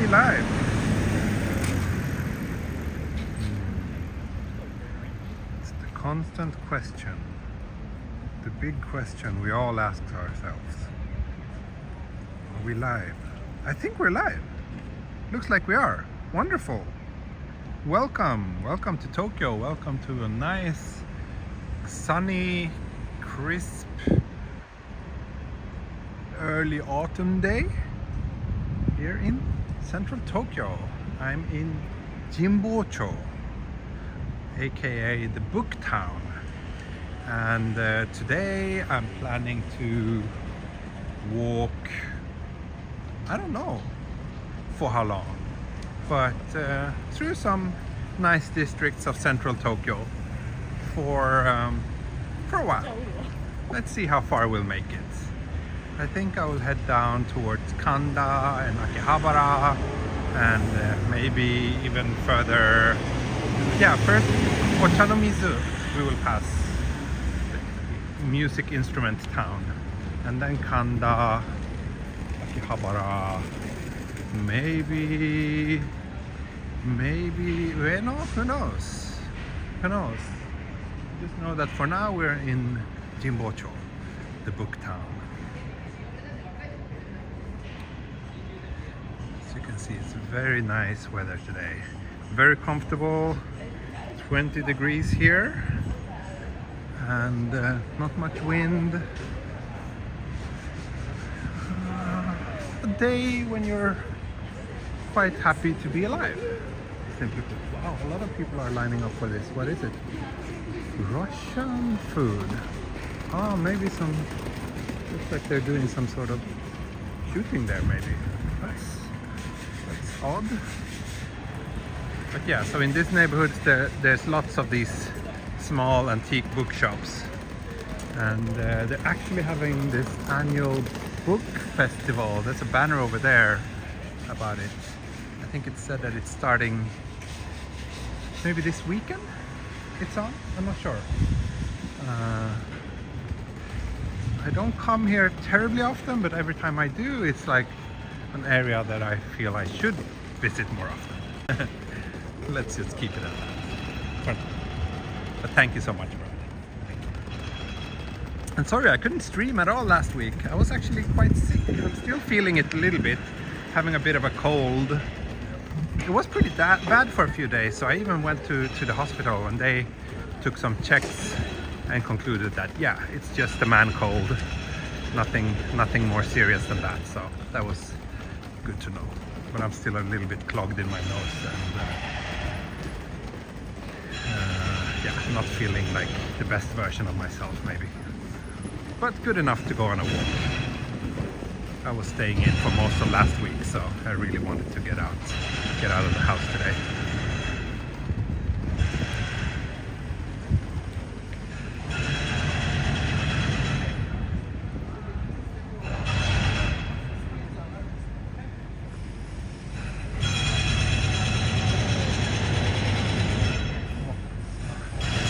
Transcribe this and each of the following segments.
we live? It's the constant question. The big question we all ask ourselves. Are we live? I think we're live. Looks like we are. Wonderful. Welcome to Tokyo. Welcome to a nice, sunny, crisp, early autumn day here in central Tokyo. I'm in Jimbocho, aka the book town, and today I'm planning to walk, I don't know for how long, but through some nice districts of central Tokyo for a while. Let's see how far we'll make it. I think I will head down towards Kanda and Akihabara, and maybe even further. Yeah, first Ochanomizu we will pass, the music instrument town, and then Kanda, Akihabara, maybe Ueno, who knows? Just know that for now we're in Jimbocho, the book town. As you can see, it's very nice weather today. Very comfortable, 20 degrees here, and not much wind. A day when you're quite happy to be alive. Simply put. Wow, a lot of people are lining up for this. What is it? Russian food. Oh, maybe some. Looks like they're doing some sort of shooting there. Maybe that's odd. But yeah, so in this neighborhood there's lots of these small antique bookshops, and they're actually having this annual book festival. There's a banner over there about it. I think it said that it's starting maybe this weekend. It's on? I'm not sure. I don't come here terribly often, but every time I do, it's like an area that I feel I should visit more often. Let's just keep it at that. But thank you so much, bro. And sorry, I couldn't stream at all last week. I was actually quite sick. I'm still feeling it a little bit, having a bit of a cold. It was pretty bad for a few days, so I even went to the hospital, and they took some checks and concluded that, yeah, it's just a man cold. Nothing more serious than that, so that was good to know. But I'm still a little bit clogged in my nose, and yeah, not feeling like the best version of myself maybe. But good enough to go on a walk. I was staying in for most of last week, so I really wanted to get out of the house today.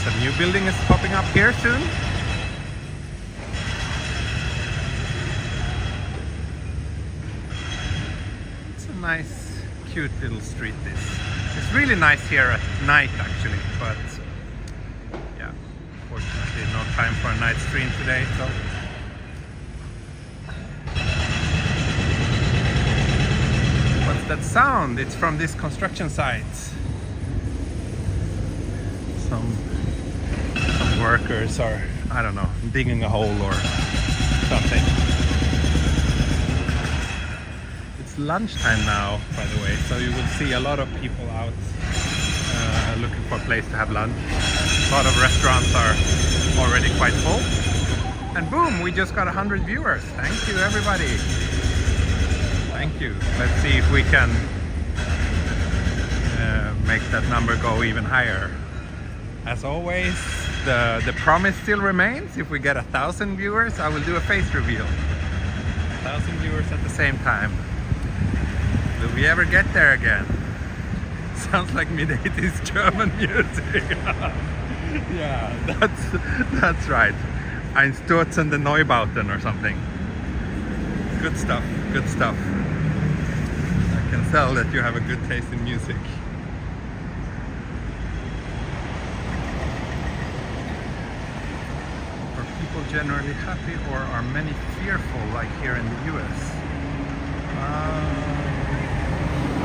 A new building is popping up here soon. Nice, cute little street this. It's really nice here at night actually, but yeah, fortunately no time for a night stream today, so. What's that sound? It's from this construction site. Some workers are, I don't know, digging a hole or something. Lunchtime now, by the way, so you will see a lot of people out looking for a place to have lunch. A lot of restaurants are already quite full, and boom, we just got 100 viewers. Thank you, everybody. Thank you. Let's see if we can make that number go even higher. As always, the promise still remains. If we get 1,000 viewers, I will do a face reveal. 1,000 viewers at the same time. Will we ever get there again? Sounds like mid-80s German music. Yeah, that's right. Einstürzende Neubauten or something. Good stuff, good stuff. can tell that you have a good taste in music. Are people generally happy, or are many fearful, like here in the US?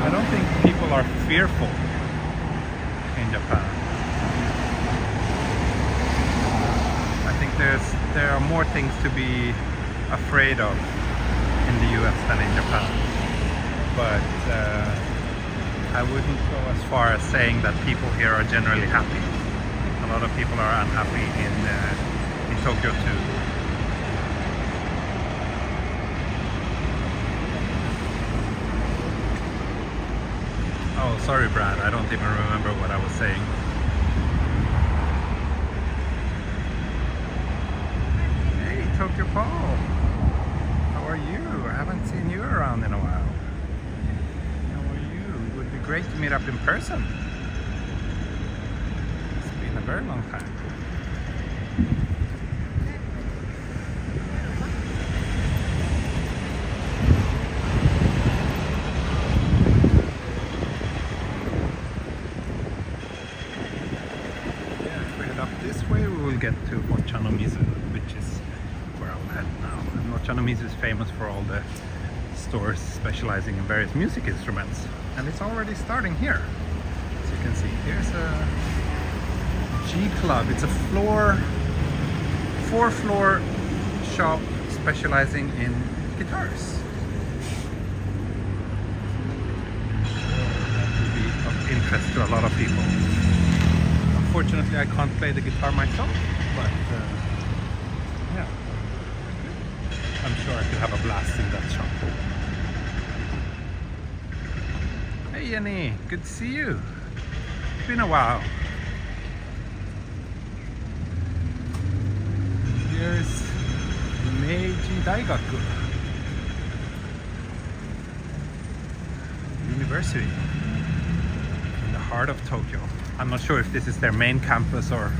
I don't think people are fearful in Japan. I think there are more things to be afraid of in the US than in Japan. But I wouldn't go as far as saying that people here are generally happy. A lot of people are unhappy in Tokyo too. Oh, sorry Brad, I don't even remember what I was saying. Hey Tokyo Paul, how are you? I haven't seen you around in a while. How are you? It would be great to meet up in person. It's been a very long time. Get to Ochanomizu, which is where I'll head now. And Ochanomizu is famous for all the stores specializing in various music instruments, and it's already starting here. As you can see, here's a G Club. It's a four-floor shop specializing in guitars. That would be of interest to a lot of people. Unfortunately, I can't play the guitar myself, but yeah, I'm sure I could have a blast in that shop. Hey Jenny, good to see you. It's been a while. Here's Meiji Daigaku University in the heart of Tokyo. I'm not sure if this is their main campus, or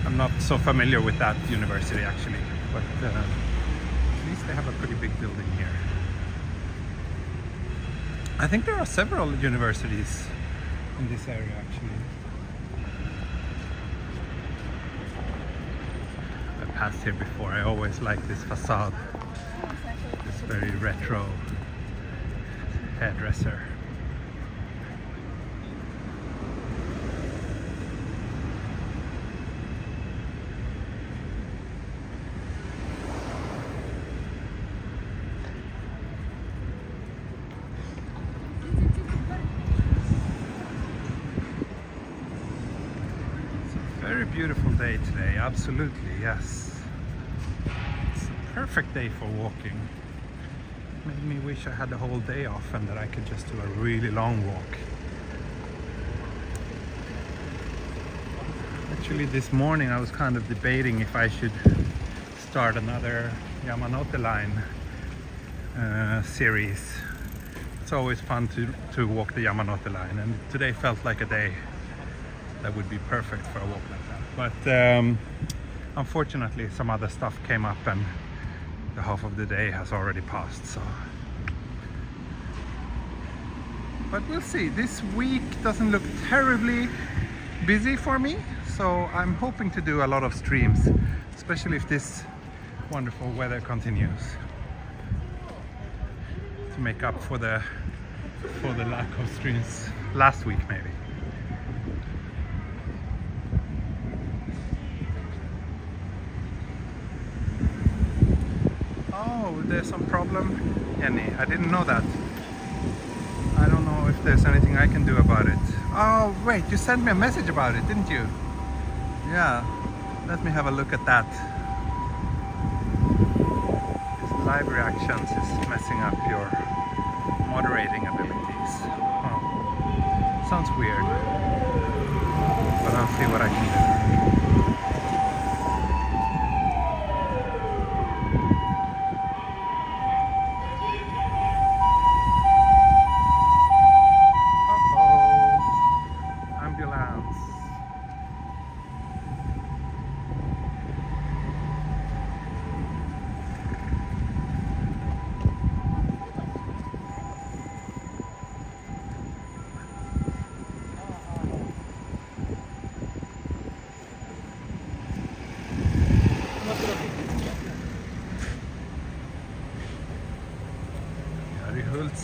I'm not so familiar with that university actually, but at least they have a pretty big building here. I think there are several universities in this area actually. I passed here before. I always like this facade, this very retro hairdresser. Very beautiful day today, absolutely, yes. It's a perfect day for walking. Made me wish I had the whole day off and that I could just do a really long walk. Actually, this morning I was kind of debating if I should start another Yamanote line series. It's always fun to walk the Yamanote line, and today felt like a day that would be perfect for a walk like that. But unfortunately some other stuff came up and the half of the day has already passed, so. But we'll see. This week doesn't look terribly busy for me, so I'm hoping to do a lot of streams, especially if this wonderful weather continues, to make up for the lack of streams last week maybe. Oh, there's some problem, Jenny. I didn't know that. I don't know if there's anything I can do about it. Oh, wait, you sent me a message about it, didn't you? Yeah, let me have a look at that. This live reactions is messing up your moderating abilities. Oh, sounds weird, but I'll see what I can do.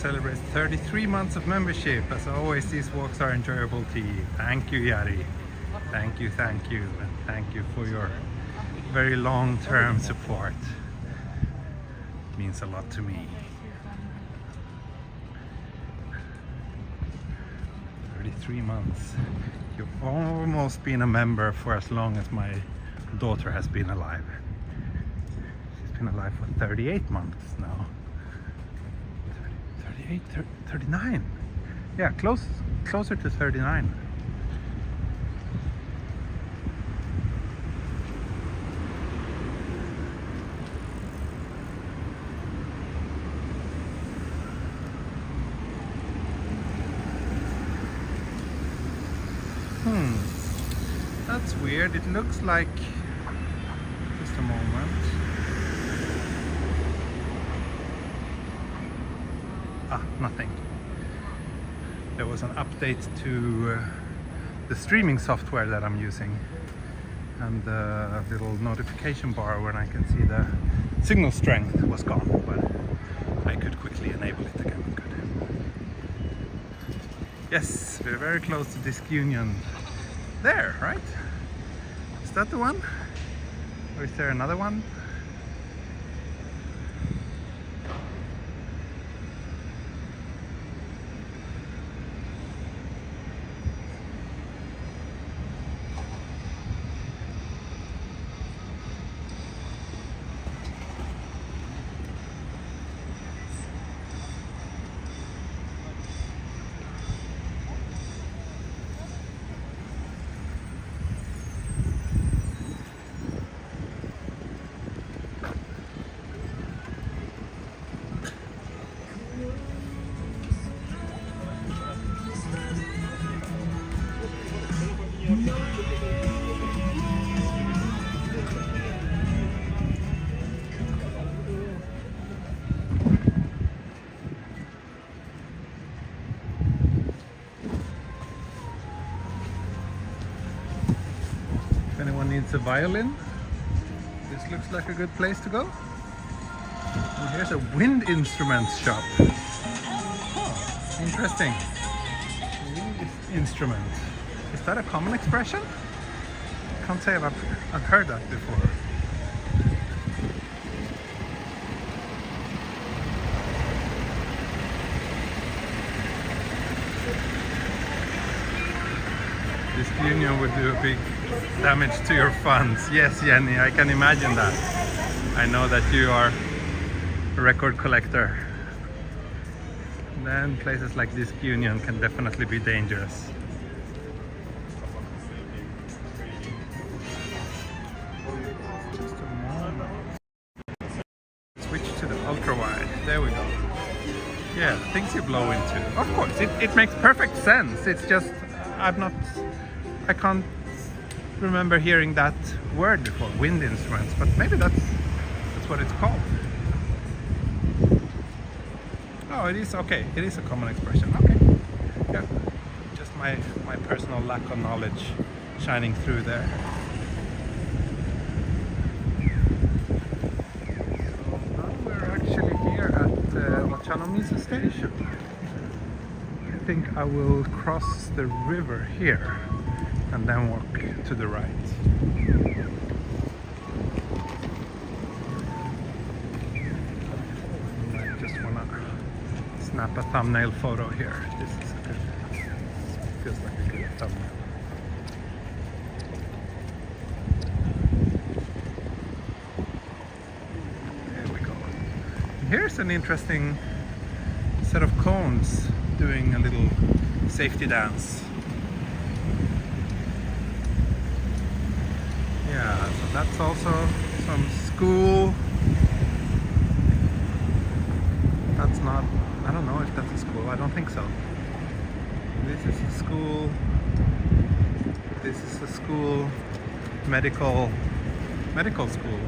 celebrates 33 months of membership. As always, these walks are enjoyable to you. Thank you, Yari. Thank you, and thank you for your very long-term support. It means a lot to me. 33 months. You've almost been a member for as long as my daughter has been alive. She's been alive for 38 months now. 38, 39. Yeah, closer to 39. That's weird. It looks like, just a moment. Nothing. There was an update to the streaming software that I'm using, and the little notification bar when I can see the signal strength was gone, but I could quickly enable it again. Good. Yes, we're very close to Disc Union. There, right? Is that the one? Or is there another one? If anyone needs a violin, this looks like a good place to go. And here's a wind instruments shop. Oh, interesting. Wind instrument. Is that a common expression? I can't say I've heard that before. This union would do a big damage to your funds. Yes, Jenny, I can imagine that. I know that you are a record collector. Then places like this union can definitely be dangerous. Just a moment. Switch to the ultra wide. There we go. Yeah, things you blow into. Of course, it makes perfect sense. It's just I can't remember hearing that word before, wind instruments, but maybe that's what it's called. Oh, it is, okay, it is a common expression. Okay, yeah, just my personal lack of knowledge shining through there. So now we're actually here at Ochanomizu station. I think I will cross the river here and then walk to the right. I just wanna snap a thumbnail photo here. This is good. Feels like a good thumbnail. There we go. Here's an interesting set of cones doing a little safety dance. Yeah, so that's also some school. That's not, I don't know if that's a school, I don't think so. This is a school. This is a school, medical school.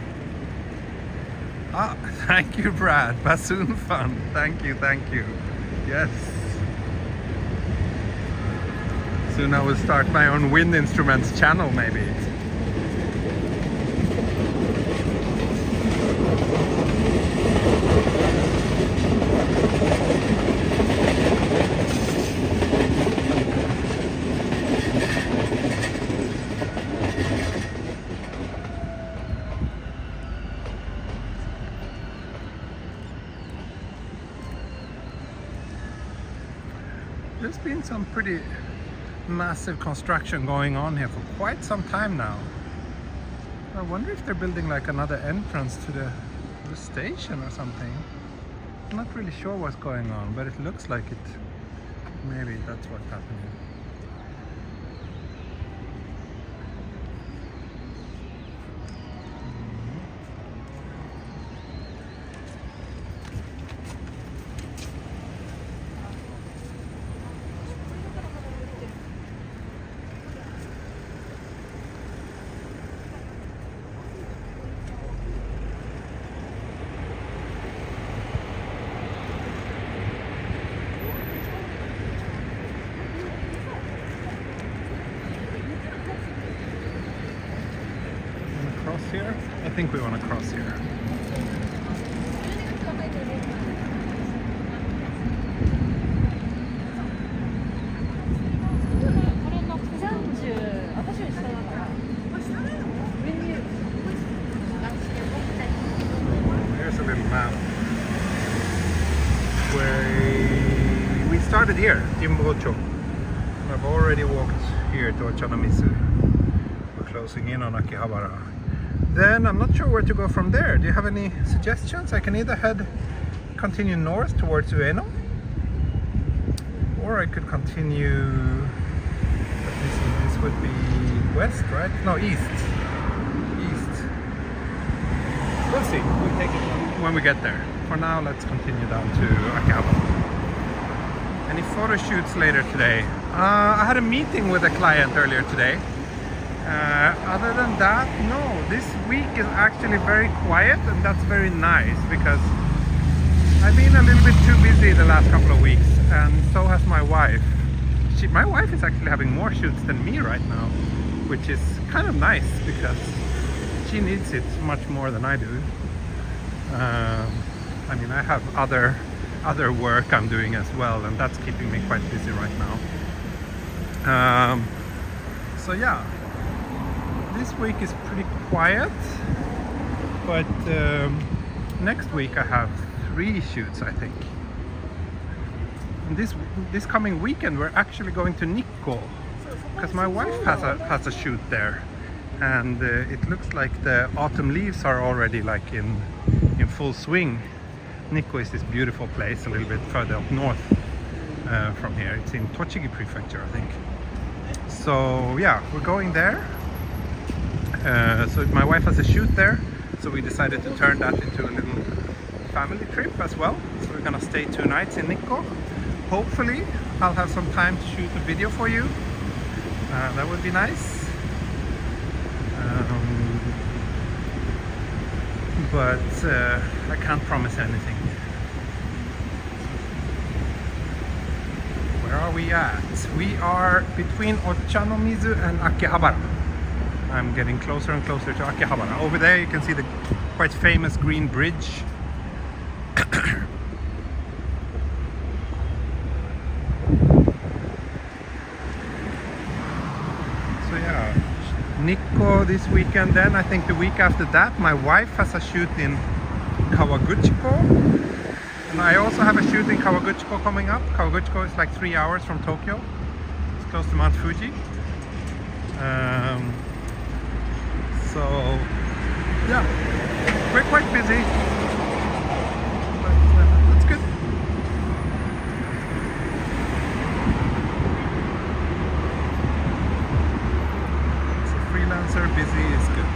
Ah, thank you, Brad. Bassoon fun. Thank you. Yes. Soon I will start my own wind instruments channel, maybe. been some pretty massive construction going on here for quite some time now. I wonder if they're building like another entrance to the station or something. I'm not really sure what's going on, but it looks like it. Maybe that's what's happening. Here? I think we want to cross here. Here's a little map where we started here, Jimbocho. I've already walked here to Ochanomizu. We're closing in on Akihabara. Then I'm not sure where to go from there. Do you have any suggestions? I can either continue north towards Ueno, or I could continue, this would be west, right? No, east. We'll see, we'll take it when we get there. For now, let's continue down to Akihabara. Any photo shoots later today? I had a meeting with a client earlier today. Other than that, no, this week is actually very quiet, and that's very nice because I've been a little bit too busy the last couple of weeks, and so has my wife. My wife is actually having more shoots than me right now, which is kind of nice because she needs it much more than I do. I mean, I have other work I'm doing as well, and that's keeping me quite busy right now. So yeah. This week is pretty quiet, but next week I have 3 shoots, I think. And this coming weekend we're actually going to Nikko because my wife has a shoot there, and it looks like the autumn leaves are already like in full swing. Nikko is this beautiful place a little bit further up north from here. It's in Tochigi Prefecture, I think. So yeah, we're going there. So my wife has a shoot there, so we decided to turn that into a little family trip as well. So we're gonna stay 2 nights in Nikko. Hopefully I'll have some time to shoot a video for you. That would be nice. But I can't promise anything. Where are we at? We are between Ochanomizu and Akihabara. I'm getting closer and closer to Akihabara. Over there you can see the quite famous green bridge. So yeah, Nikko this weekend. Then I think the week after that my wife has a shoot in Kawaguchiko, and I also have a shoot in Kawaguchiko coming up. Kawaguchiko is like 3 hours from Tokyo. It's close to Mount Fuji. So yeah, we're quite busy, but that's good. As a freelancer, busy is good.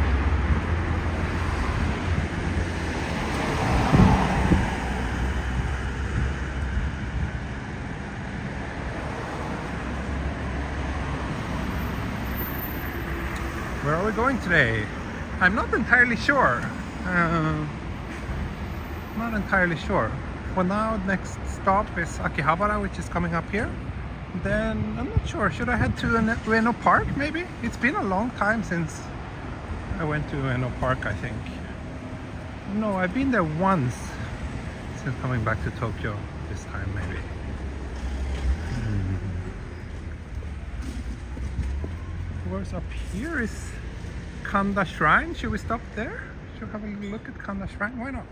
Where are we going today? I'm not entirely sure. Not entirely sure. For now, next stop is Akihabara, which is coming up here. Then I'm not sure. Should I head to Ueno Park maybe? It's been a long time since I went to Ueno Park, I think. No, I've been there once since coming back to Tokyo this time maybe. Where's up here is Kanda Shrine. Should we stop there? Should we have a look at Kanda Shrine? Why not?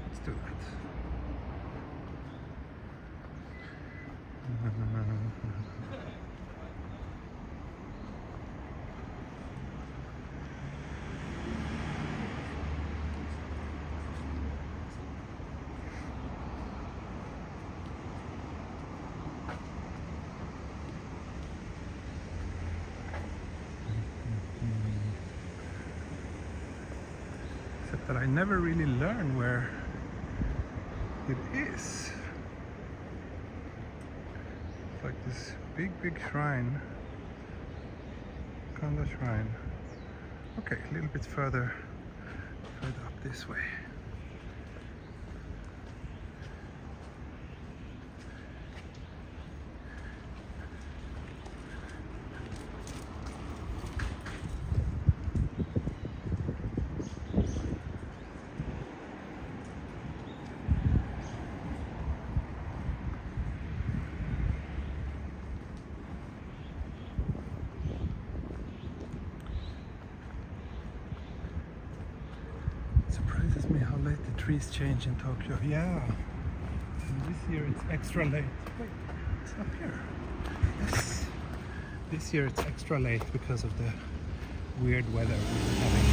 Let's do that. that I never really learn where it is. It's like this big shrine, Kanda shrine. Okay, a little bit further up this way. Surprises me how late the trees change in Tokyo. Yeah, and this year it's extra late. Wait, it's up here. Yes, this year it's extra late because of the weird weather we're having.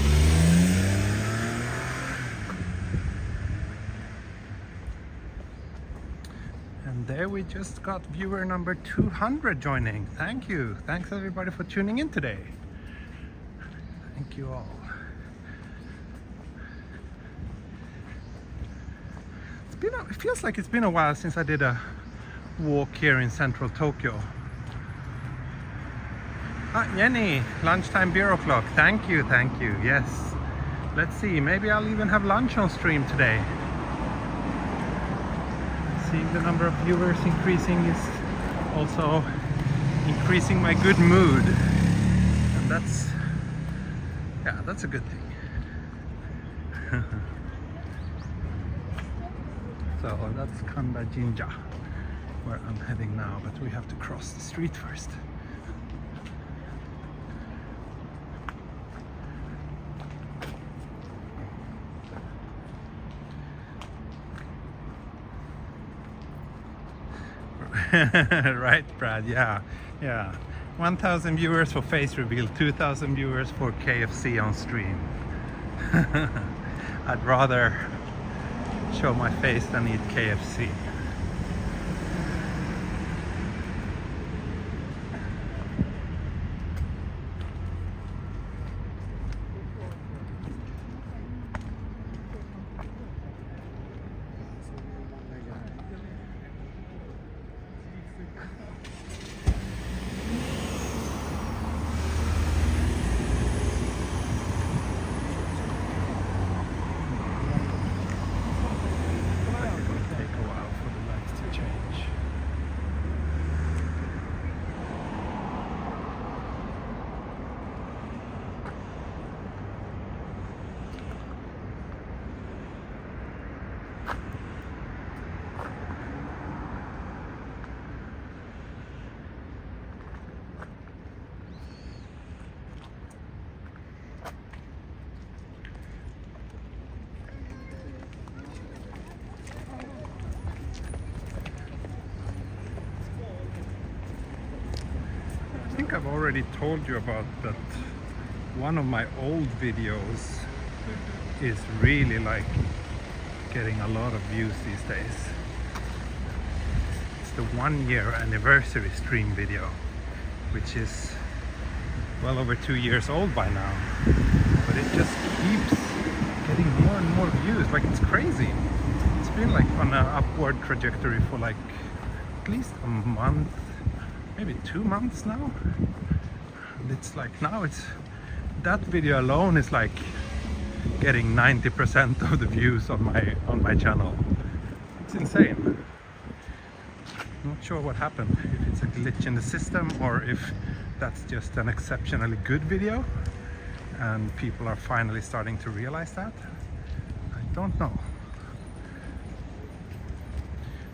And there we just got viewer number 200 joining. Thank you. Thanks everybody for tuning in today. Thank you all. It feels like it's been a while since I did a walk here in central Tokyo. Ah, Jenny, lunchtime beer o'clock. Thank you, yes. Let's see, maybe I'll even have lunch on stream today. Seeing the number of viewers increasing is also increasing my good mood. And that's a good thing. So that's Kanda Jinja, where I'm heading now, but we have to cross the street first. Right, Brad, yeah. 1,000 viewers for face reveal, 2,000 viewers for KFC on stream. I'd rather show my face than eat KFC. I think I've already told you about that one of my old videos is really like getting a lot of views these days. It's the 1-year anniversary stream video, which is well over 2 years old by now, but it just keeps getting more and more views. Like, it's crazy. It's been like on an upward trajectory for like at least a month, maybe 2 months now. And it's like now that video alone is like getting 90% of the views on my channel. It's insane. Not sure what happened, if it's a glitch in the system or if that's just an exceptionally good video and people are finally starting to realize that. I don't know.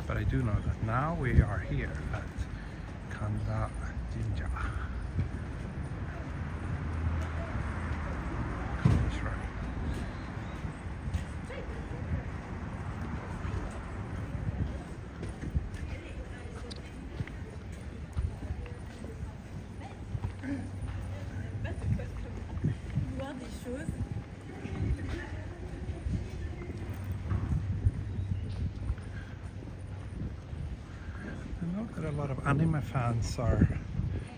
But I do know that now we are here at Kanda Jinja. Shrine. I know that a lot of anime fans are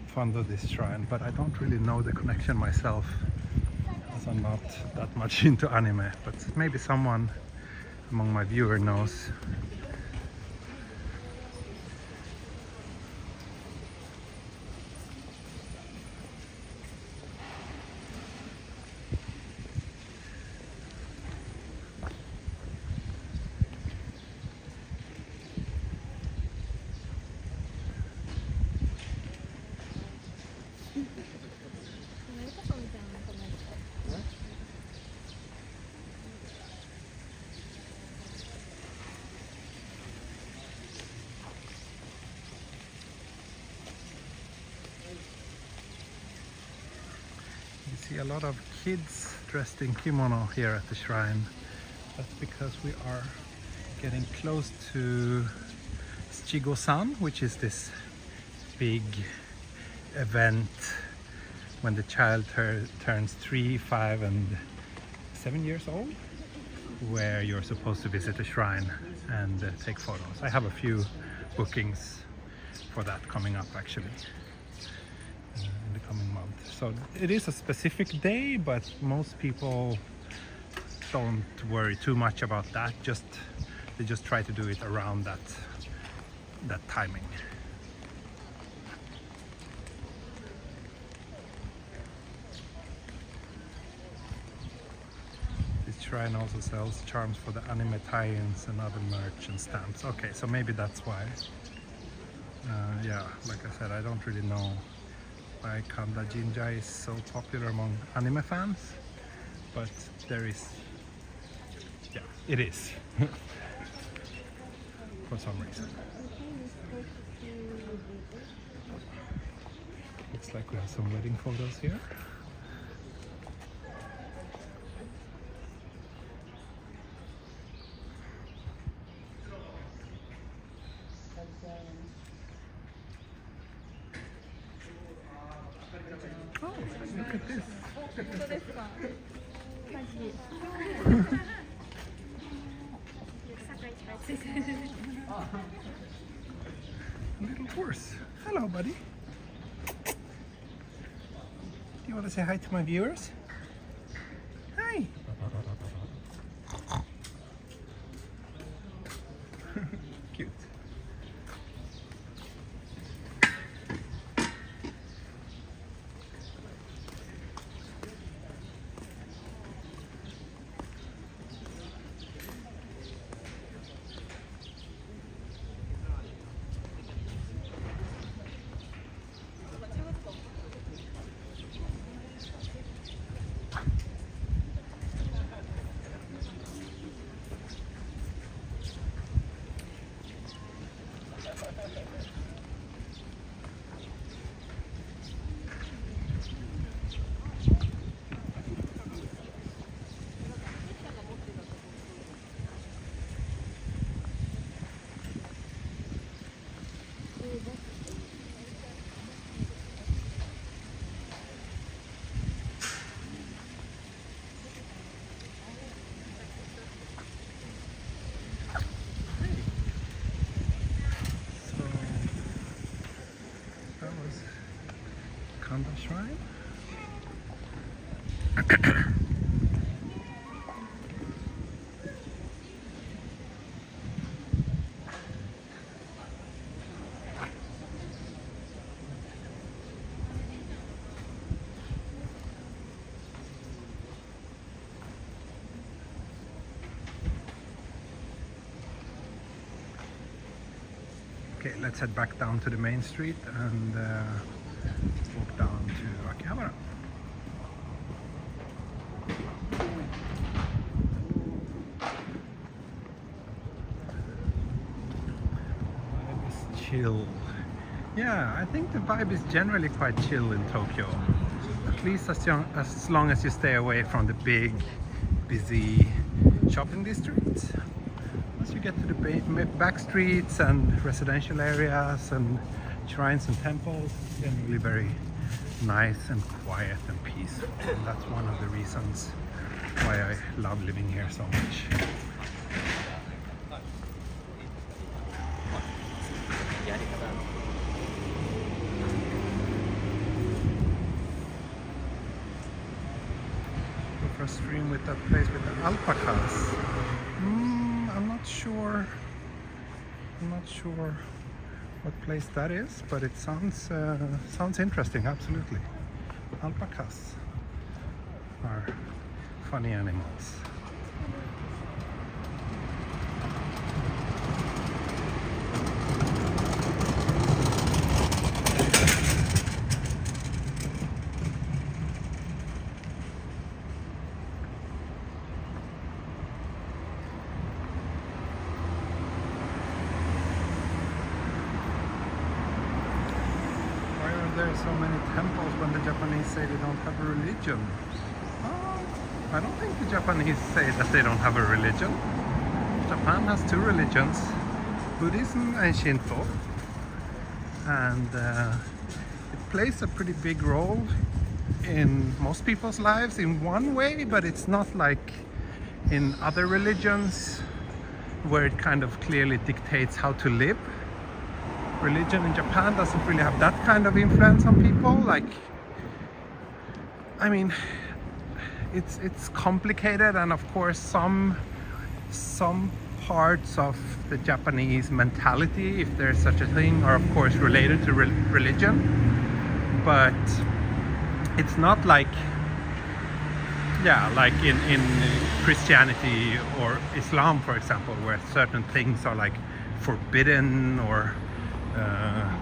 fond of this shrine, but I don't really know the connection myself. so not that much into anime, but maybe someone among my viewer knows. You see a lot of kids dressed in kimono here at the shrine. That's because we are getting close to Shichigo-san, which is this big event when the child turns 3, 5 and 7 years old, where you're supposed to visit the shrine and take photos. I have a few bookings for that coming up actually in the coming month. So it is a specific day, but most people don't worry too much about that. They just try to do it around that timing. This shrine also sells charms for the anime tie-ins and other merch and stamps. Okay, so maybe that's why. Yeah, like I said, I don't really know why Kanda Jinja is so popular among anime fans, but there is, yeah, it is for some reason. Looks like we have some wedding photos here. Oh, look at this. A little horse. Hello, buddy. Do you want to say hi to my viewers? Hi. Cute. Kanda Shrine. Okay, let's head back down to the main street and walk down to Akihabara. Vibe is chill. Yeah, I think the vibe is generally quite chill in Tokyo. At least as long as you stay away from the big, busy shopping districts. Once you get to the back streets and residential areas and shrines and temples, it's generally very nice and quiet and peaceful. And that's one of the reasons why I love living here so much. cross stream with that place with the alpacas. I'm not sure. I'm not sure what place that is, but it sounds interesting. Absolutely, alpacas are funny animals. There are so many temples when the Japanese say they don't have a religion. I don't think the Japanese say that they don't have a religion. Japan has two religions, Buddhism and Shinto, and it plays a pretty big role in most people's lives in one way, but it's not like in other religions where it kind of clearly dictates how to live. Religion in Japan doesn't really have that kind of influence on people. Like, I mean, it's complicated, and of course some parts of the Japanese mentality, if there's such a thing, are of course related to religion, but it's not like, yeah, like in Christianity or Islam, for example, where certain things are like forbidden, or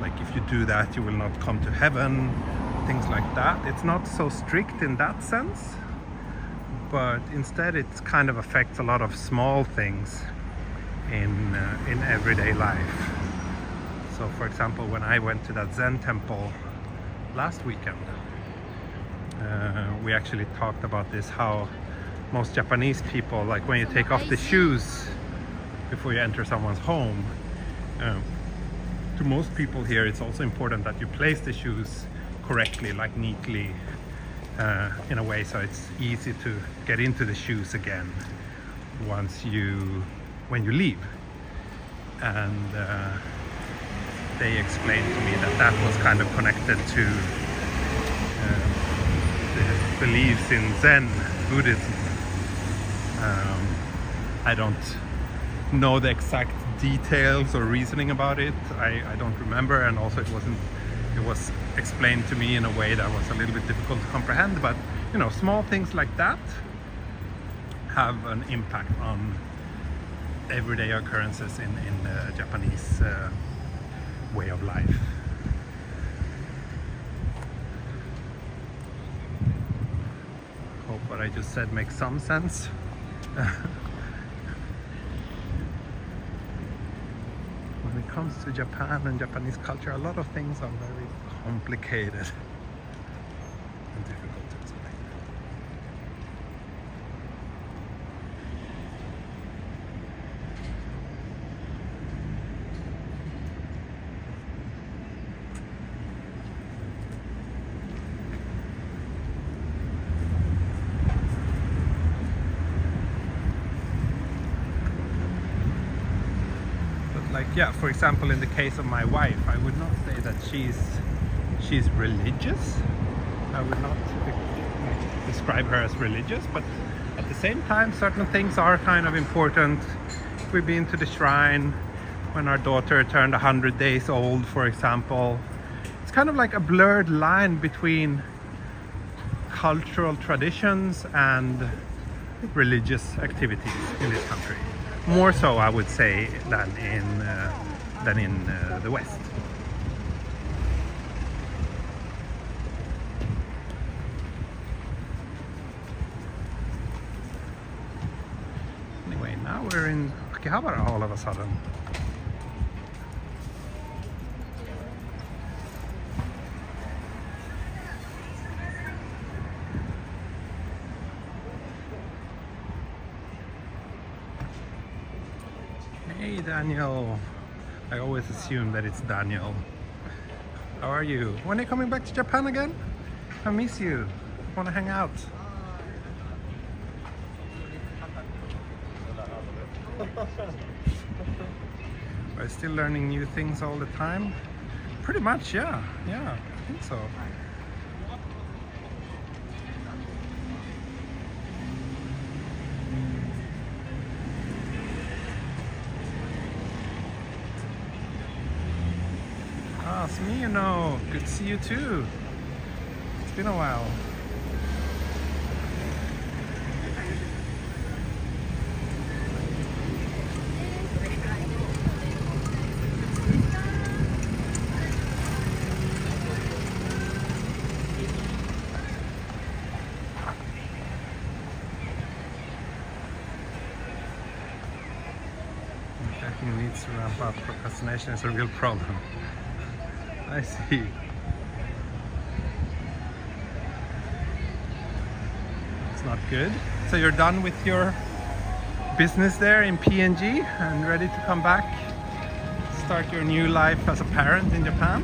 like if you do that you will not come to heaven, things like that. It's not so strict in that sense, but instead it kind of affects a lot of small things in everyday life. So for example, when I went to that Zen temple last weekend, we actually talked about this, how most Japanese people, like when you take off the shoes before you enter someone's home, to most people here it's also important that you place the shoes correctly, like neatly, in a way so it's easy to get into the shoes again when you leave. And they explained to me that that was kind of connected to the beliefs in Zen Buddhism. I don't know the exact details or reasoning about it. I don't remember, and also it was explained to me in a way that was a little bit difficult to comprehend, but you know, small things like that have an impact on everyday occurrences in the Japanese way of life. Hope what I just said makes some sense. When it comes to Japan and Japanese culture, a lot of things are very complicated and difficult to explain. Like, yeah, for example, in the case of my wife, I would not say that she's religious. I would not describe her as religious, but at the same time certain things are kind of important. We've been to the shrine when our daughter turned 100 days old, for example. It's kind of like a blurred line between cultural traditions and religious activities in this country. More so, I would say, than in the West. Anyway, now we're in Akihabara all of a sudden. Hey Daniel, I always assume that it's Daniel. How are you? When are you coming back to Japan again? I miss you. Want to hang out? Are you still learning new things all the time? Pretty much, yeah. Yeah, I think so. me, you know. Good to see you too. It's been a while. Packing needs to ramp up. Procrastination is a real problem. I see. It's not good. So you're done with your business there in PNG and ready to come back, start your new life as a parent in Japan?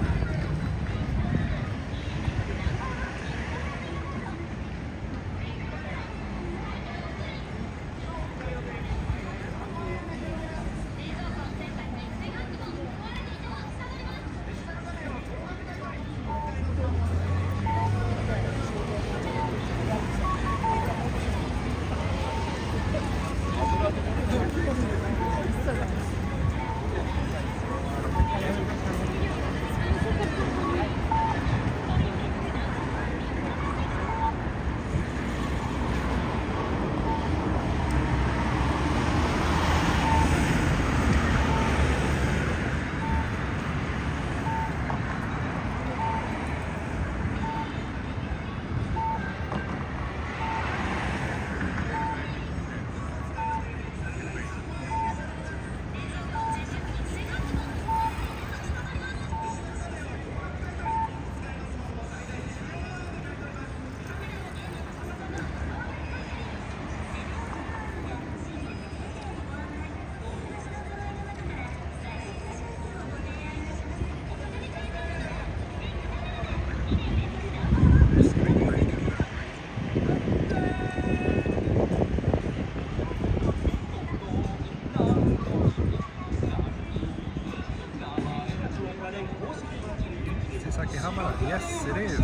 Is this Akihabara? Yes, it is.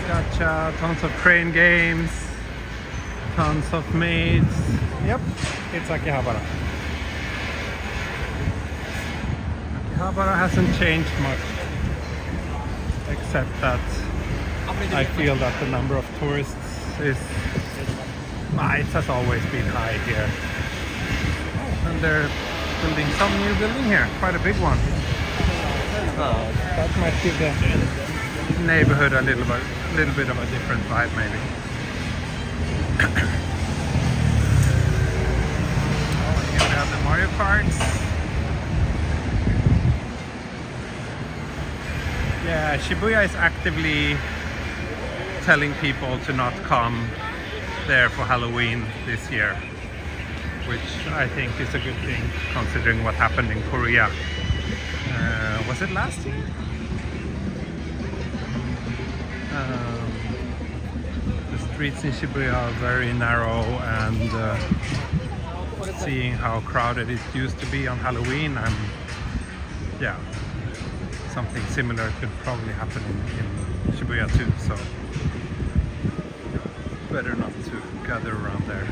Gacha, tons of crane games, tons of maids. Yep, it's Akihabara. Akihabara hasn't changed much, except that I feel that the number of tourists is, it has always been high here. And they're building some new building here, quite a big one. That might give the neighborhood a little bit of a different vibe, maybe. Oh, here we have the Mario Karts. Yeah, Shibuya is actively telling people to not come there for Halloween this year, which I think is a good thing considering what happened in Korea. Was it last year? The streets in Shibuya are very narrow, and seeing how crowded it used to be on Halloween, and yeah, something similar could probably happen in Shibuya too, so better not to gather around there.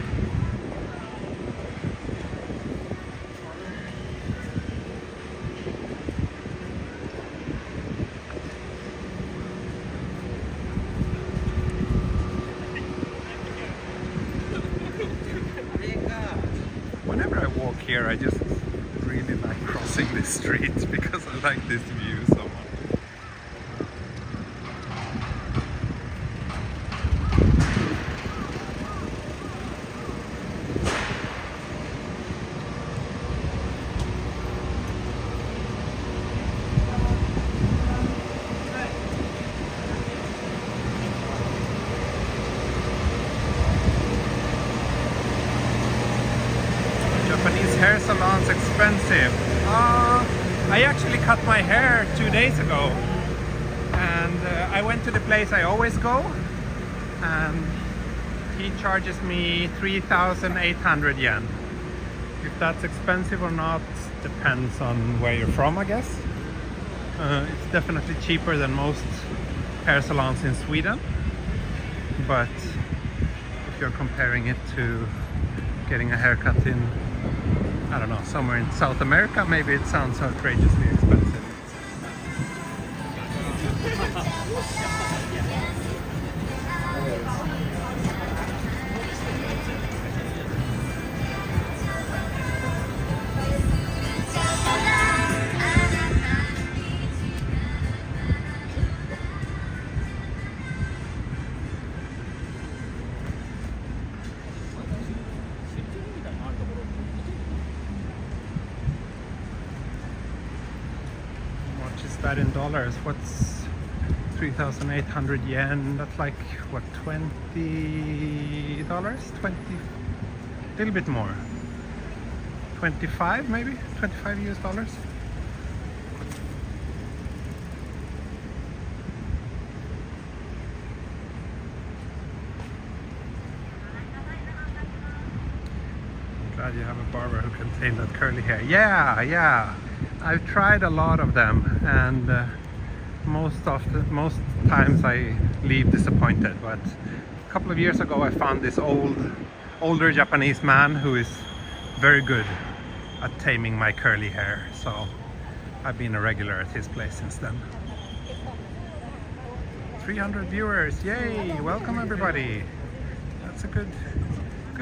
here. I just really like crossing this street because I like this view so much. Japanese hair salons expensive. I actually cut my hair 2 days ago, and I went to the place I always go, and he charges me 3,800 yen. If that's expensive or not depends on where you're from, I guess. It's definitely cheaper than most hair salons in Sweden, but if you're comparing it to getting a haircut in, I don't know, somewhere in South America, maybe it sounds outrageously expensive. That in dollars, what's 3,800 yen? That's like what, $20? 20, a little bit more, 25 maybe, 25 US dollars. I'm glad you have a barber who can tame that curly hair. Yeah, I've tried a lot of them, and most times I leave disappointed. But a couple of years ago I found this older Japanese man who is very good at taming my curly hair, so I've been a regular at his place since then. 300 viewers, yay! Welcome everybody. That's a good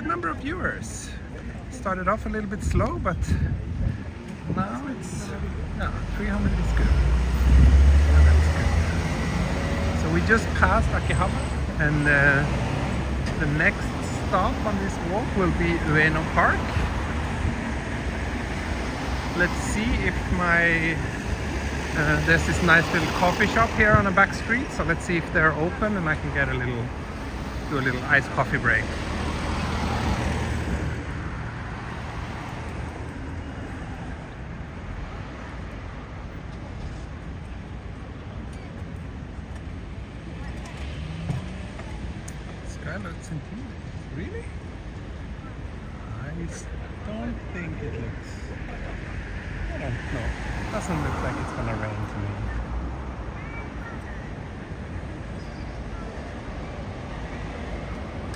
number of viewers. Started off a little bit slow, but now it's, yeah, 300 is good. Yeah, that's good. So we just passed Akihabara, and the next stop on this walk will be Ueno Park. Let's see if there's this nice little coffee shop here on a back street, so let's see if they're open and I can get do a little iced coffee break. Looks intimidating. Really? I don't think it looks... I don't know. It doesn't look like it's gonna rain to me.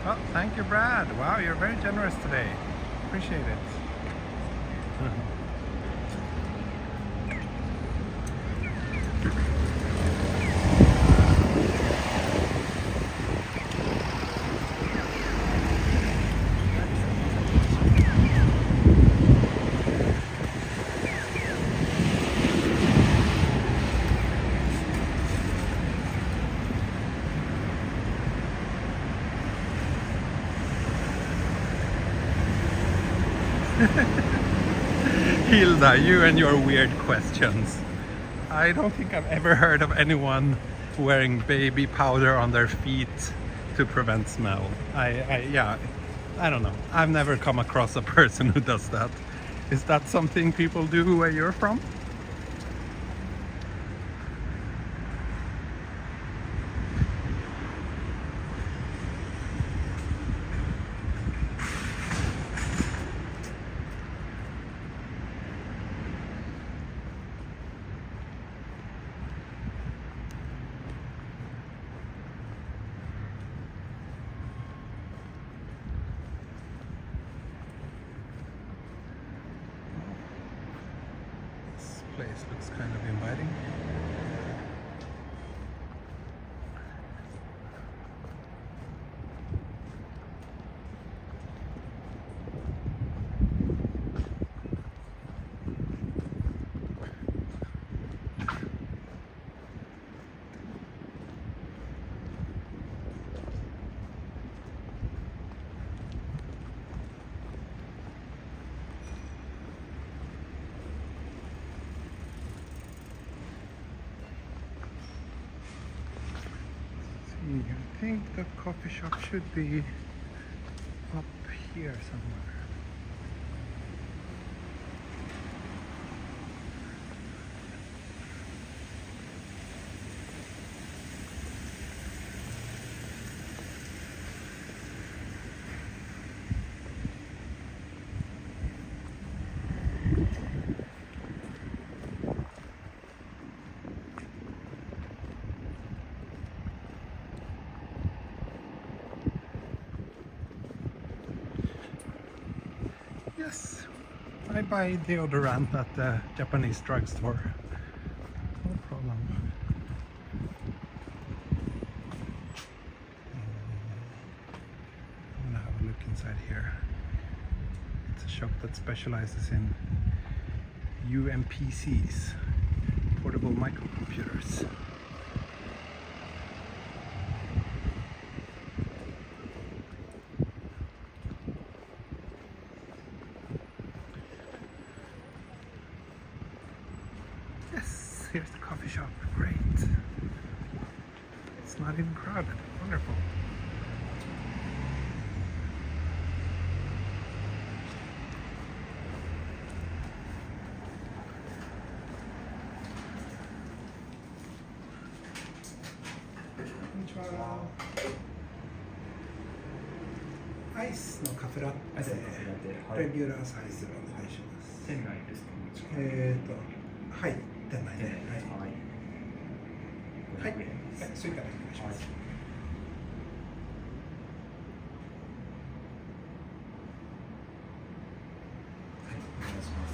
Oh, thank you, Brad. Wow, you're very generous today. Appreciate it. Hilda, you and your weird questions. I don't think I've ever heard of anyone wearing baby powder on their feet to prevent smell. Yeah, I don't know. I've never come across a person who does that. Is that something people do where you're from? Place looks kind of inviting. think the coffee shop should be up here somewhere. Yes, I buy deodorant at the Japanese drugstore. No problem. I'm gonna have a look inside here. It's a shop that specializes in UMPCs, portable microcomputers. Yes, here's the coffee shop. Great. It's not even crowded. Wonderful.アイスのカフェラテ、レギュラーサイズお願いします。店内ですか？はい、店内で。はい。はい、スイカでお願いします。はい、お願いします。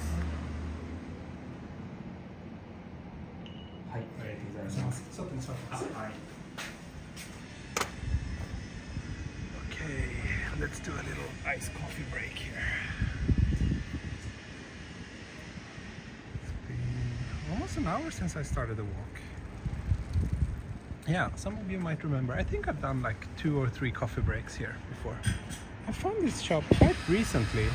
はい、ありがとうございます。外に座ってます。はい。Okay, let's do a little iced coffee break here. It's been almost an hour since I started the walk. Yeah, some of you might remember. I think I've done like 2 or 3 coffee breaks here before. I found this shop quite recently.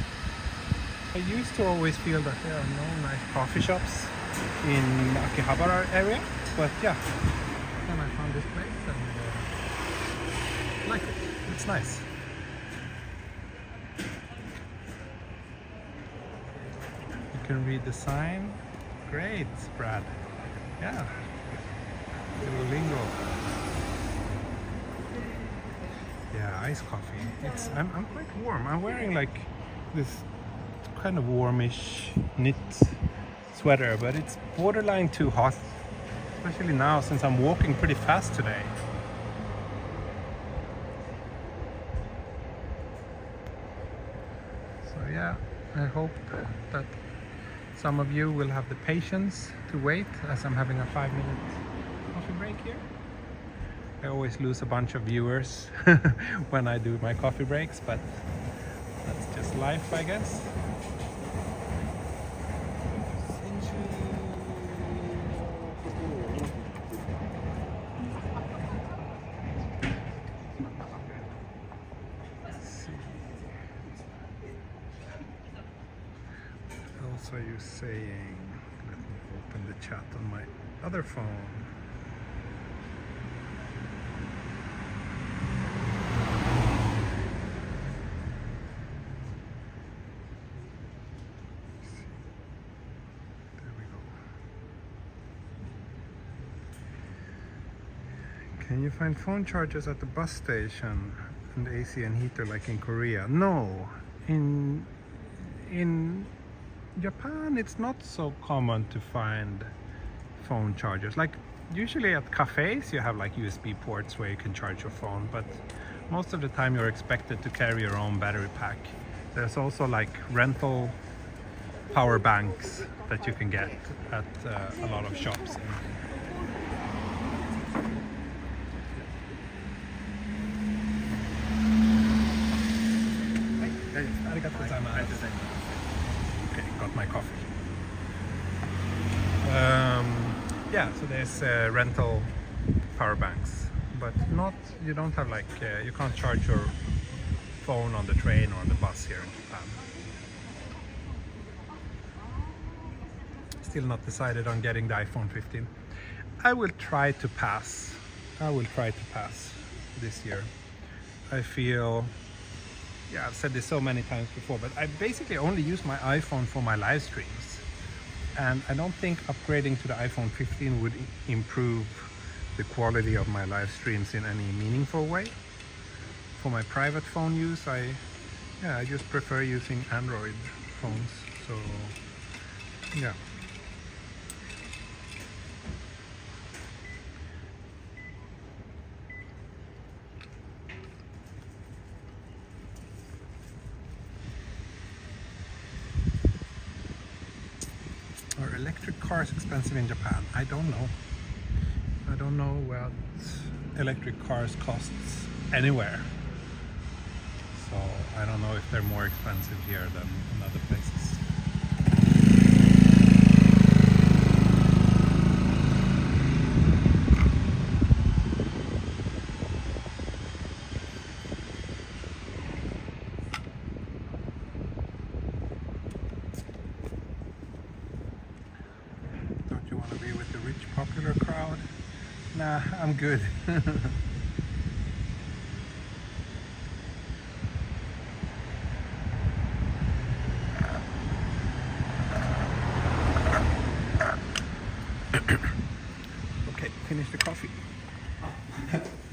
I used to always feel that there are no nice coffee shops in Akihabara area, but yeah, then I found this place and I like it. It's nice. You can read the sign. Great, Brad. Yeah. Little lingo. Yeah, iced coffee. I'm quite warm. I'm wearing like this kind of warmish knit sweater, but it's borderline too hot, especially now since I'm walking pretty fast today. So yeah, I hope that some of you will have the patience to wait as I'm having a 5-minute coffee break here. I always lose a bunch of viewers when I do my coffee breaks, but that's just life, I guess. What else are you saying? Let me open the chat on my other phone. There we go. Can you find phone chargers at the bus station and AC and heater like in Korea? No. In Japan it's not so common to find phone chargers. Like usually at cafes you have like USB ports where you can charge your phone, but most of the time you're expected to carry your own battery pack. There's also like rental power banks that you can get at a lot of shops. Okay, got my coffee. Yeah, so there's rental power banks, but you don't have like, you can't charge your phone on the train or on the bus here in Japan. Still not decided on getting the iPhone 15. I will try to pass. this year. I feel, yeah, I've said this so many times before, but I basically only use my iPhone for my live streams. And I don't think upgrading to the iPhone 15 would improve the quality of my live streams in any meaningful way. For my private phone use, I just prefer using Android phones. So, yeah. Are electric cars expensive in Japan? I don't know. I don't know what electric cars costs anywhere. So I don't know if they're more expensive here than in other places. Don't you want to be with the rich, popular crowd? Nah, I'm good. Okay, finish the coffee.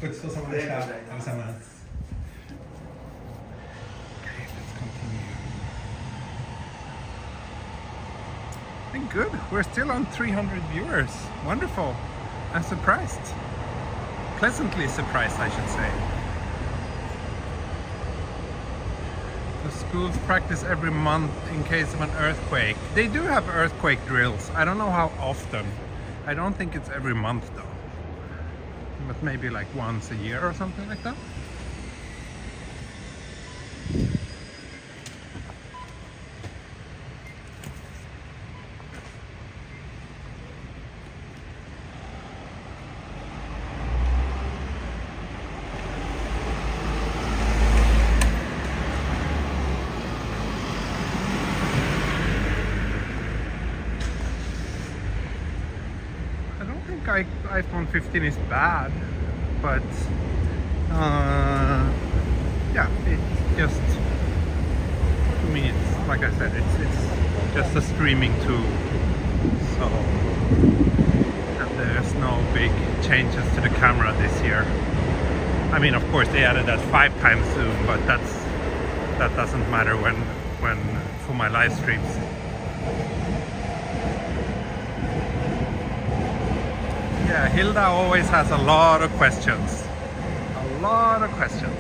ごちそうさまでした。お疲れ様です。Okay, let's continue. And good, we're still on 300 viewers. Wonderful. I'm surprised. Pleasantly surprised, I should say. The schools practice every month in case of an earthquake. They do have earthquake drills. I don't know how often. I don't think it's every month though. But maybe like once a year or something like that. iPhone 15 is bad, but yeah, it's just, to me, it's like I said, it's just a streaming tool. So, and there's no big changes to the camera this year. I mean, of course, they added that 5 times zoom, but that doesn't matter when for my live streams. Yeah, Hilda always has a lot of questions. A lot of questions.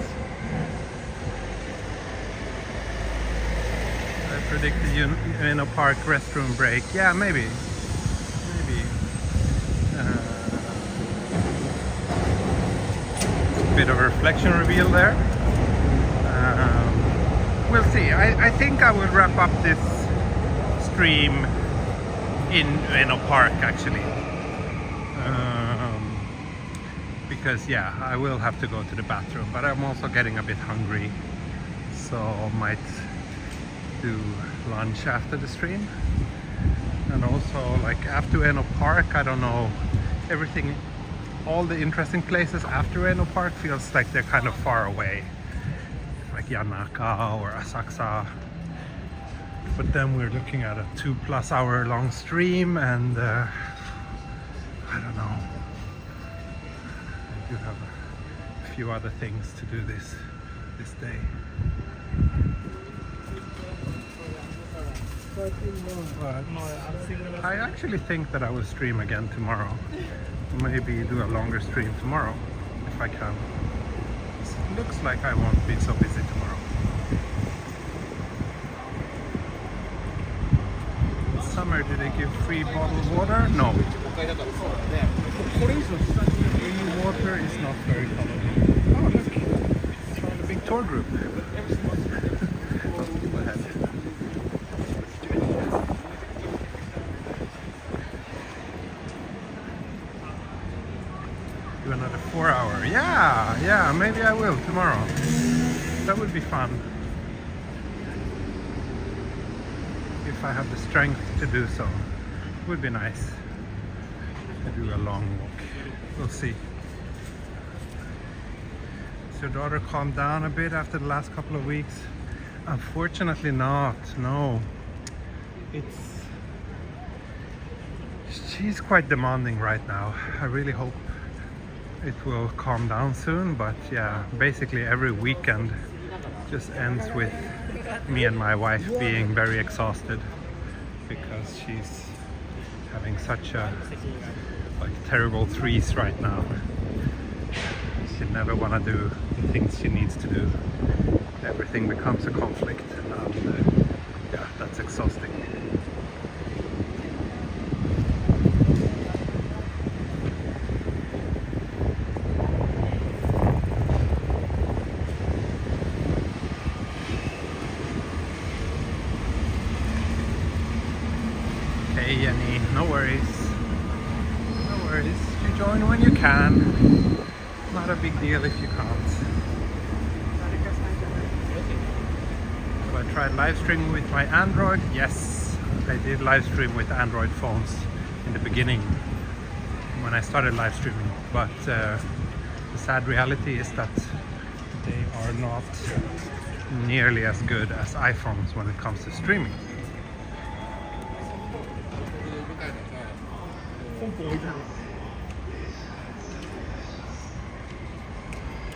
I predict the Ueno Park restroom break. Yeah, maybe. Maybe. Bit of a reflection reveal there. We'll see. I think I will wrap up this stream in Ueno Park actually. Because yeah, I will have to go to the bathroom, but I'm also getting a bit hungry, so I might do lunch after the stream. And also, like, after Ueno Park, I don't know, everything, all the interesting places after Ueno Park feels like they're kind of far away, like Yanaka or Asakusa. But then we're looking at a 2+ hour long stream, and I don't know. I do have a few other things to do this day. But I actually think that I will stream again tomorrow. Maybe do a longer stream tomorrow if I can. It looks like I won't be so busy tomorrow. In summer, do they give free bottled water? No. Water is not very common. Oh, look, it's from the big tour group. Go ahead. Do another 4 hour. Yeah, maybe I will tomorrow. That would be fun. If I have the strength to do so. It would be nice to do a long walk. We'll see. Has your daughter calmed down a bit after the last couple of weeks? Unfortunately not, no. She's quite demanding right now. I really hope it will calm down soon, but yeah, basically every weekend just ends with me and my wife being very exhausted because she's having such a terrible threes right now. She never want to do the things she needs to do. Everything becomes a conflict, and yeah, that's exhausting. Okay, Jenny, no worries. No worries. You join when you can. Not a big deal if you can't. So I tried live streaming with my Android. Yes, I did live stream with Android phones in the beginning when I started live streaming. But the sad reality is that they are not nearly as good as iPhones when it comes to streaming.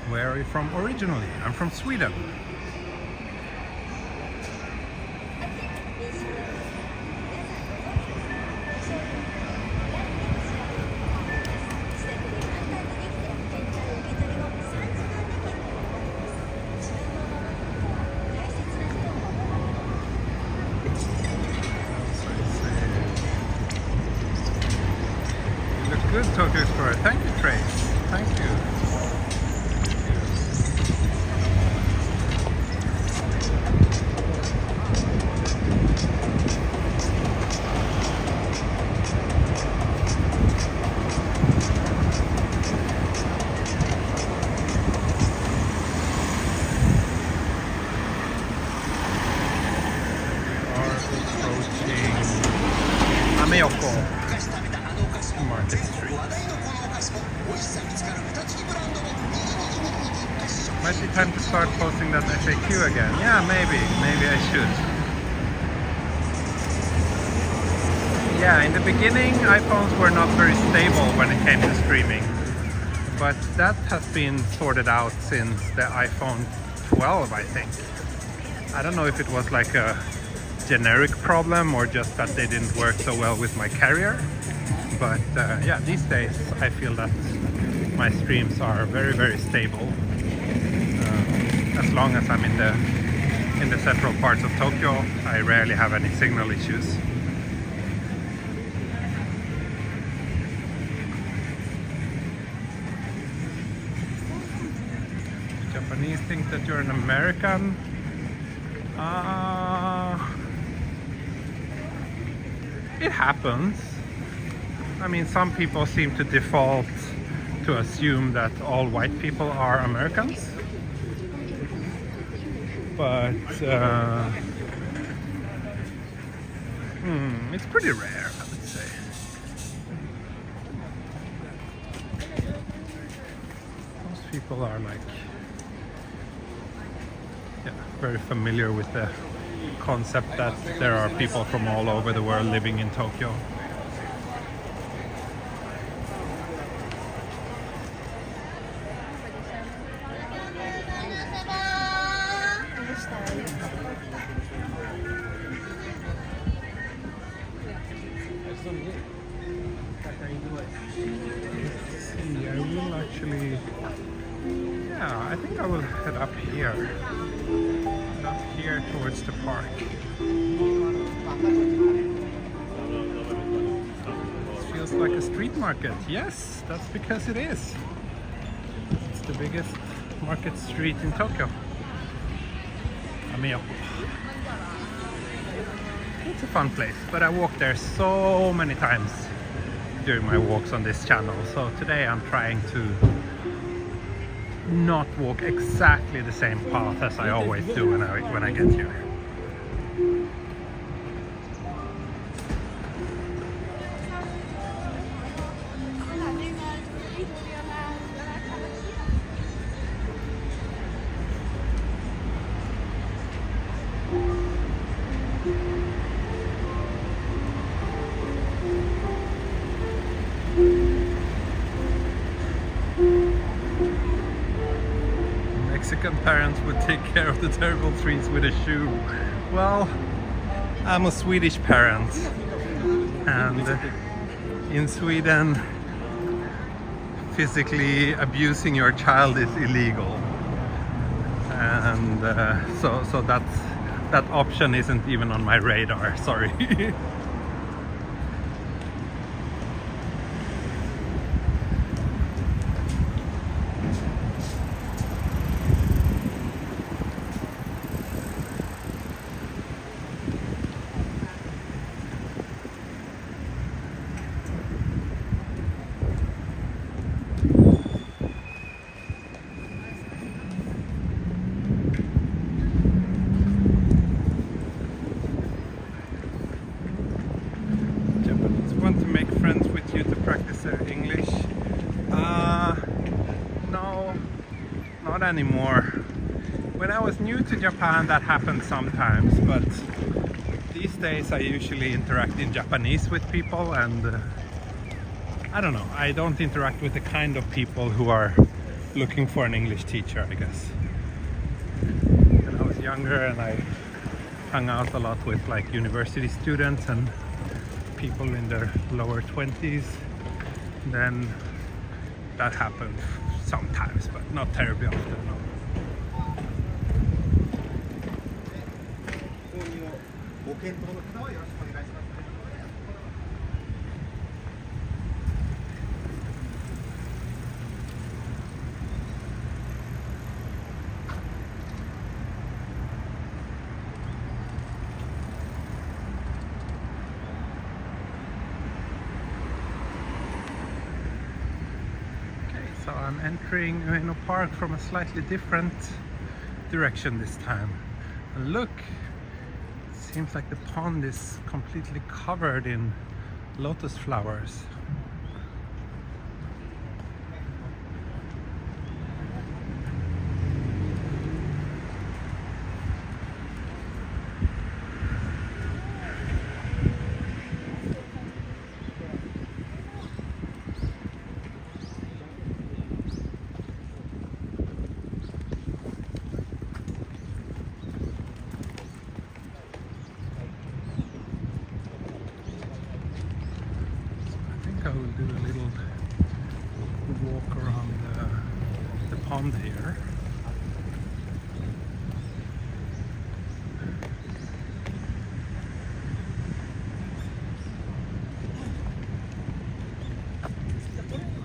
Where are you from originally? I'm from Sweden. You look good, Tokyo Explorer. Thank you, Trace. Thank you. Market Street. Might be time to start posting that FAQ again. Yeah, maybe I should. Yeah, in the beginning iPhones were not very stable when it came to streaming, but that has been sorted out since the iPhone 12, I think. I don't know if it was like a generic problem or just that they didn't work so well with my carrier, but yeah, these days I feel that my streams are very, very stable as long as I'm in the central parts of Tokyo. I rarely have any signal issues. Japanese think that you're an American. It happens. I mean, some people seem to default to assume that all white people are Americans, but it's pretty rare, I would say. Most people are like, yeah, very familiar with the concept that there are people from all over the world living in Tokyo. I will actually, yeah, I think I will head up here. Up here towards the park. It feels like a street market. Yes, that's because it is. It's the biggest market street in Tokyo. Amiyaku. It's a fun place, but I walked there so many times during my walks on this channel. So today I'm trying to not walk exactly the same path as I always do when I get here. Asian parents would take care of the terrible trees with a shoe. Well, I'm a Swedish parent, and in Sweden physically abusing your child is illegal, and so that option isn't even on my radar, sorry. Want to make friends with you to practice their English? No, not anymore. When I was new to Japan, that happened sometimes, but these days I usually interact in Japanese with people, and I don't know, I don't interact with the kind of people who are looking for an English teacher, I guess. When I was younger and I hung out a lot with like university students and people in their lower 20s, then that happened sometimes, but not terribly often. No. So I'm entering Ueno Park from a slightly different direction this time. And look, it seems like the pond is completely covered in lotus flowers. I will do a little walk around the pond here.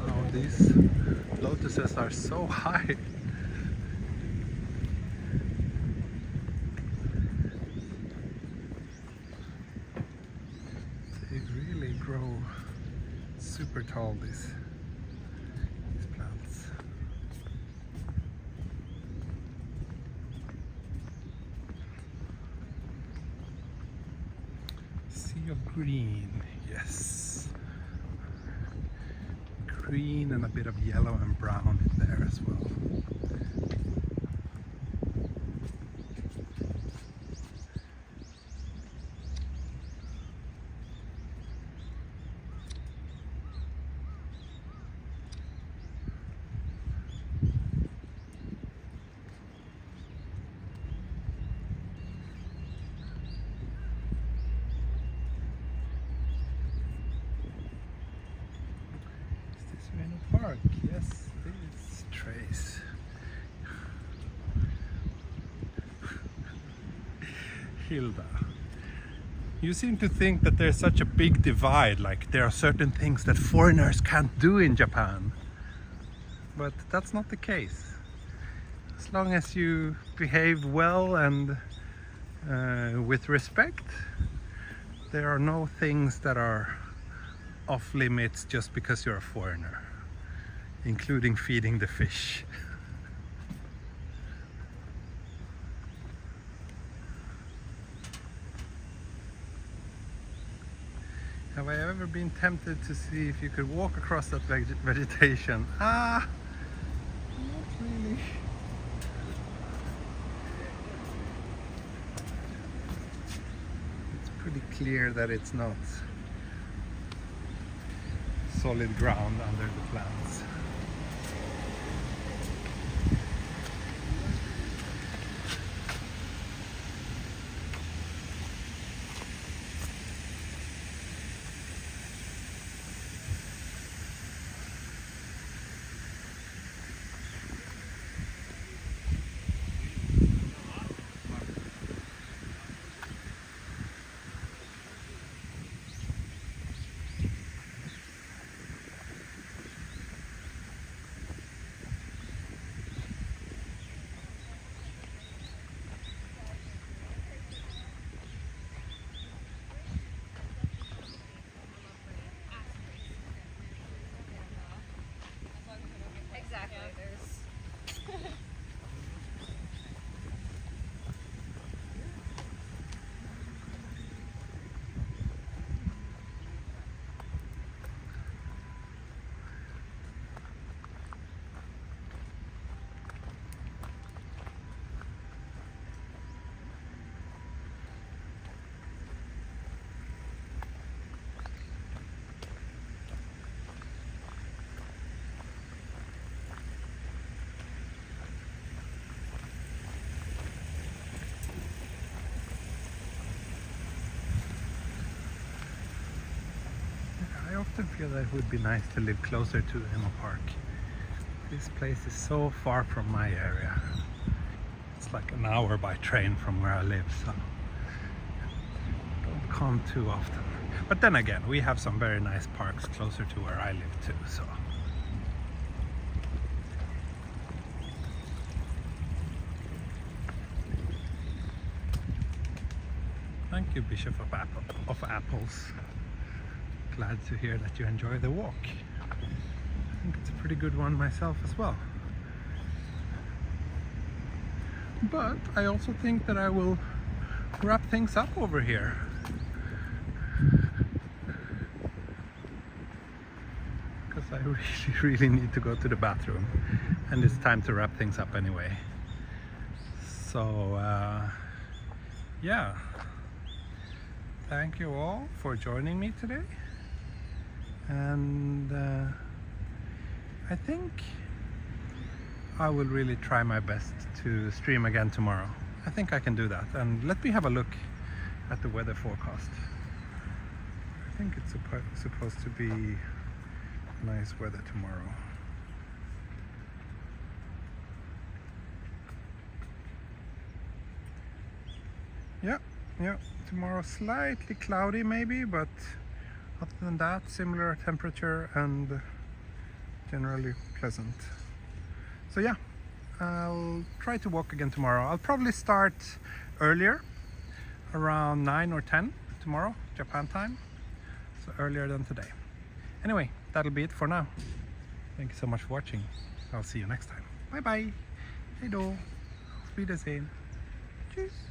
Oh, these lotuses are so high. They really grow super tall, these plants. Sea of green, yes. Green and a bit of yellow and brown in there as well. Ueno Park, yes, this trace. Hilda, you seem to think that there's such a big divide, like there are certain things that foreigners can't do in Japan. But that's not the case. As long as you behave well and with respect, there are no things that are off limits just because you're a foreigner, including feeding the fish. Have I ever been tempted to see if you could walk across that vegetation? Not really. It's pretty clear that it's not solid ground under the plants. often feel that it would be nice to live closer to Ueno Park. This place is so far from my area. It's like an hour by train from where I live, so don't come too often. But then again, we have some very nice parks closer to where I live too, so. Thank you, Bishop of Apples. Glad to hear that you enjoy the walk. I think it's a pretty good one myself as well. But I also think that I will wrap things up over here. Because I really need to go to the bathroom. And it's time to wrap things up anyway. So, yeah. Thank you all for joining me today. And I think I will really try my best to stream again tomorrow. I think I can do that. And let me have a look at the weather forecast. I think it's supposed to be nice weather tomorrow. Yeah, tomorrow slightly cloudy maybe, but other than that, similar temperature and generally pleasant. So yeah, I'll try to walk again tomorrow. I'll probably start earlier, around 9 or 10 tomorrow, Japan time. So earlier than today. Anyway, that'll be it for now. Thank you so much for watching. I'll see you next time. Bye bye. Hej då. Auf Wiedersehen. Tschüss.